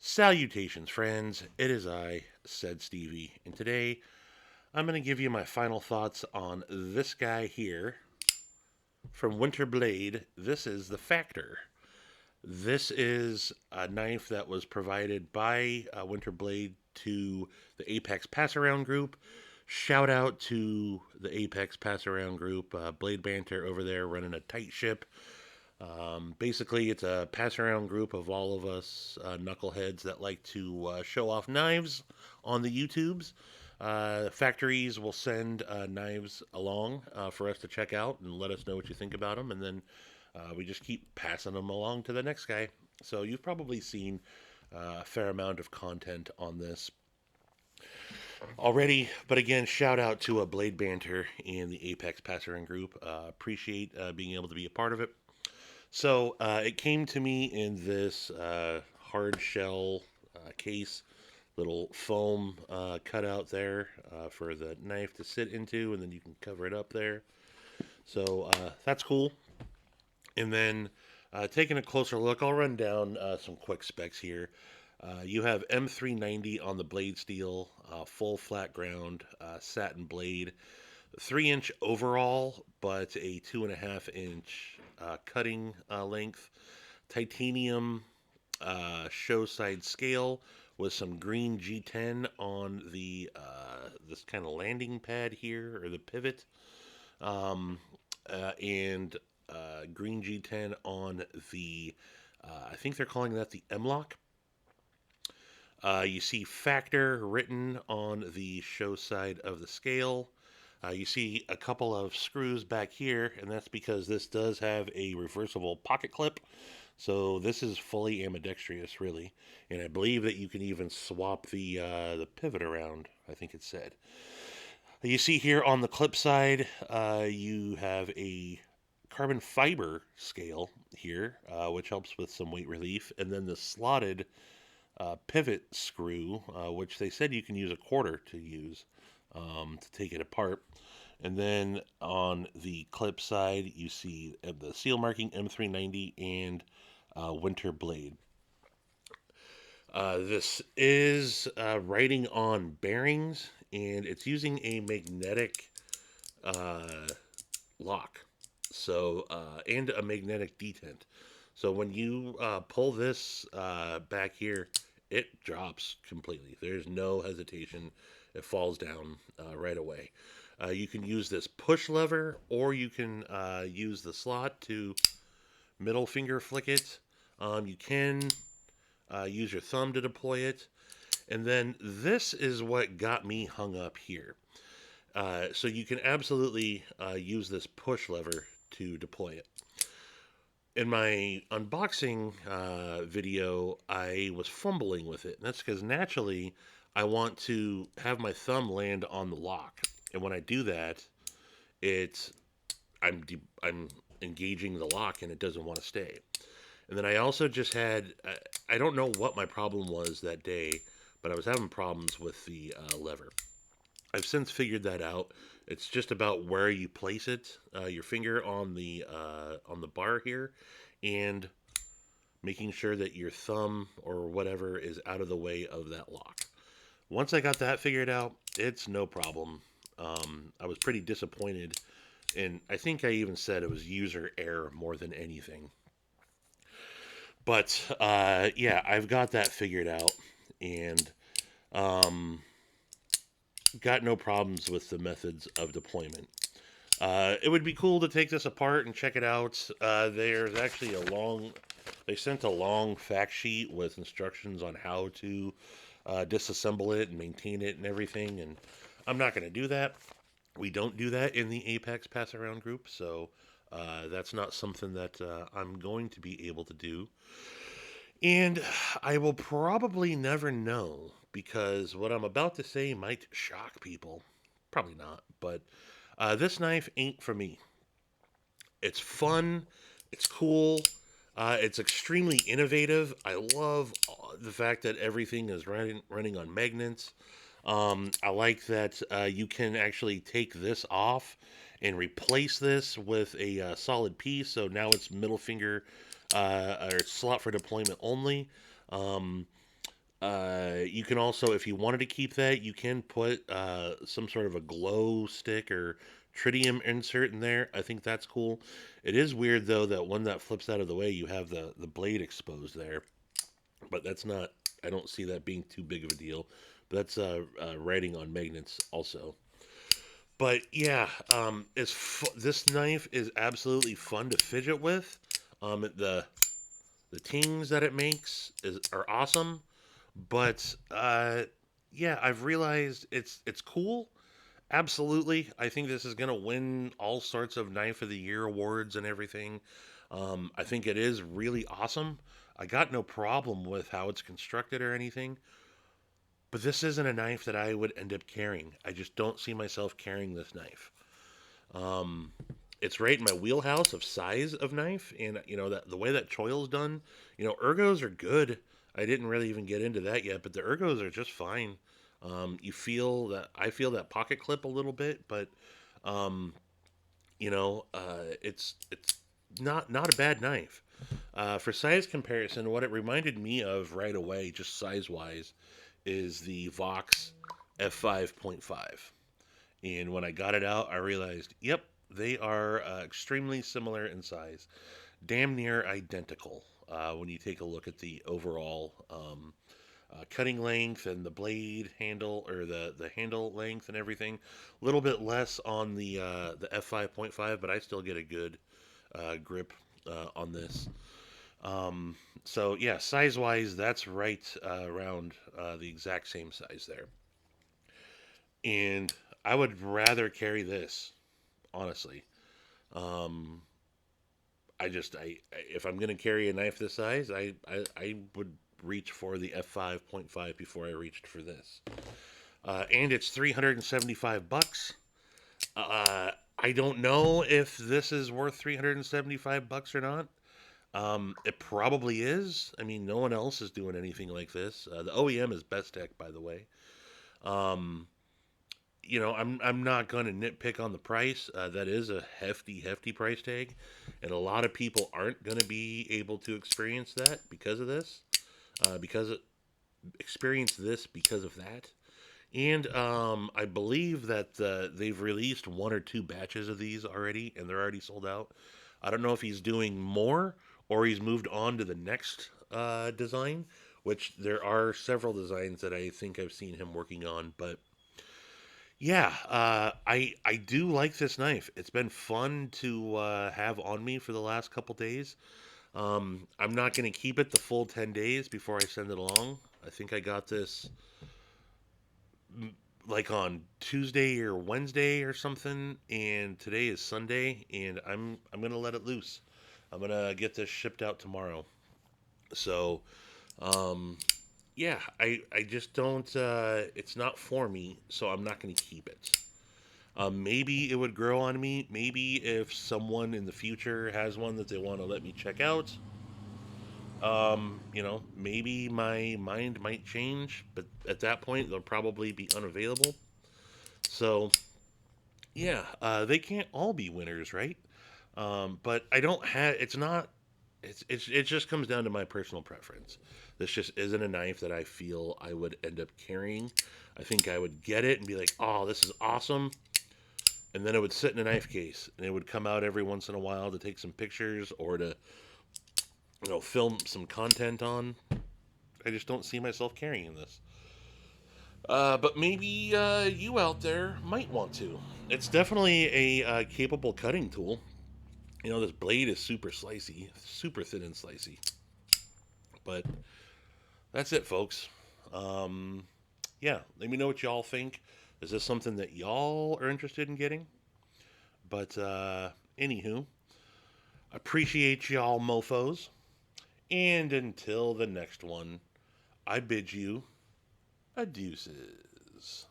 Salutations, friends. It is I, said Stevie, and today I'm going to give you my final thoughts on this guy here from Winterblade. This is the Factor. This is a knife that was provided by Winterblade to the Apex Pass Around group. Shout out to the Apex Pass Around group, Blade Banter over there running a tight ship. Basically, it's a pass around group of all of us knuckleheads that like to show off knives on the YouTubes. Factories will send knives along for us to check out and let us know what you think about them, and then we just keep passing them along to the next guy. So you've probably seen a fair amount of content on this already, but again, shout out to a Blade Banter and the Apex Pass Around group. Appreciate being able to be a part of it. So it came to me in this hard shell case, little foam cutout there for the knife to sit into, and then you can cover it up there. So that's cool. And then taking a closer look, I'll run down some quick specs here. You have M390 on the blade steel, full flat ground, satin blade, 3-inch overall, but a 2.5-inch cutting length, titanium show side scale with some green G10 on the this kind of landing pad here or the pivot, and green G10 on the I think they're calling that the M-lock. You see Factor written on the show side of the scale. You see a couple of screws back here, and that's because this does have a reversible pocket clip. So this is fully ambidextrous, really. And I believe that you can even swap the pivot around, I think it said. You see here on the clip side, you have a carbon fiber scale here, which helps with some weight relief. And then the slotted pivot screw, which they said you can use a quarter to use to take it apart. And then on the clip side, you see the seal marking M390 and Winterblade. This is writing on bearings, and it's using a magnetic uh, lock. So and a magnetic detent. So when you pull this back here, it drops completely. There's no hesitation. It falls down right away. You can use this push lever, or you can use the slot to middle finger flick it. You can use your thumb to deploy it. And then this is what got me hung up here. So you can absolutely use this push lever to deploy it. In my unboxing video, I was fumbling with it. And that's because naturally I want to have my thumb land on the lock. And when I do that, it's I'm engaging the lock and it doesn't want to stay. And then I also just had I don't know what my problem was that day, but I was having problems with the lever. I've since figured that out. It's just about where you place it, your finger on the bar here, and making sure that your thumb or whatever is out of the way of that lock. Once I got that figured out, it's no problem. I was pretty disappointed, and I think I even said it was user error more than anything. But yeah, I've got that figured out, and um, got no problems with the methods of deployment. It would be cool to take this apart and check it out. There's actually they sent a long fact sheet with instructions on how to disassemble it and maintain it and everything, and I'm not going to do that. We don't do that in the Apex Pass Around group, so that's not something that I'm going to be able to do. And I will probably never know because what I'm about to say might shock people. Probably not, but this knife ain't for me. It's fun, it's cool, it's extremely innovative. I love the fact that everything is running on magnets. I like that you can actually take this off and replace this with a solid piece. So now it's middle finger or slot for deployment only. Um, You can also, if you wanted to keep that, you can put some sort of a glow stick or tritium insert in there. I think that's cool. It is weird though that when that flips out of the way, you have the blade exposed there. But that's not. I don't see that being too big of a deal. But that's writing on magnets also. But yeah, this knife is absolutely fun to fidget with. The tings that it makes are awesome. But yeah, I've realized it's cool. Absolutely, I think this is gonna win all sorts of Knife of the Year awards and everything. I think it is really awesome. I got no problem with how it's constructed or anything. But this isn't a knife that I would end up carrying. I just don't see myself carrying this knife. Um, it's right in my wheelhouse of size of knife, and that the way that choil's done. Ergos are good. I didn't really even get into that yet, but the ergos are just fine. You feel that I feel that pocket clip a little bit, but um, it's not a bad knife. For size comparison, what it reminded me of right away, just size wise, is the Vox F5.5. And when I got it out, I realized, yep, they are extremely similar in size, damn near identical. When you take a look at the overall cutting length and the blade handle or the handle length and everything, a little bit less on the F5.5, but I still get a good grip on this. So yeah, size wise, that's right around the exact same size there. And I would rather carry this, honestly. Um, if I'm gonna carry a knife this size, I would reach for the F5.5 before I reached for this. And it's $375. I don't know if this is worth $375 or not. It probably is. I mean, no one else is doing anything like this. The OEM is Best Tech, by the way. Um, I'm not going to nitpick on the price. That is a hefty price tag, and a lot of people aren't going to be able to experience that because of this. Because experience this because of that. And I believe that they've released one or two batches of these already, and they're already sold out. I don't know if he's doing more or he's moved on to the next design, which there are several designs that I think I've seen him working on. But yeah, I do like this knife. It's been fun to have on me for the last couple days. I'm not going to keep it the full 10 days before I send it along. I think I got this like on Tuesday or Wednesday or something, and today is Sunday, and I'm gonna let it loose. I'm gonna get this shipped out tomorrow. So, um, yeah, I just don't. It's not for me, so I'm not gonna keep it. Maybe it would grow on me. Maybe if someone in the future has one that they want to let me check out, maybe my mind might change. But at that point, they'll probably be unavailable. So yeah, they can't all be winners, right? But I don't have. It's not. It just comes down to my personal preference. This just isn't a knife that I feel I would end up carrying. I think I would get it and be like, "Oh, this is awesome," and then it would sit in a knife case, and it would come out every once in a while to take some pictures or to film some content on. I just don't see myself carrying this. But maybe you out there might want to. It's definitely a capable cutting tool. This blade is super slicey, super thin and slicey. But that's it, folks. Um, yeah, let me know what y'all think. Is this something that y'all are interested in getting? But anywho, appreciate y'all mofos. And until the next one, I bid you adeuces.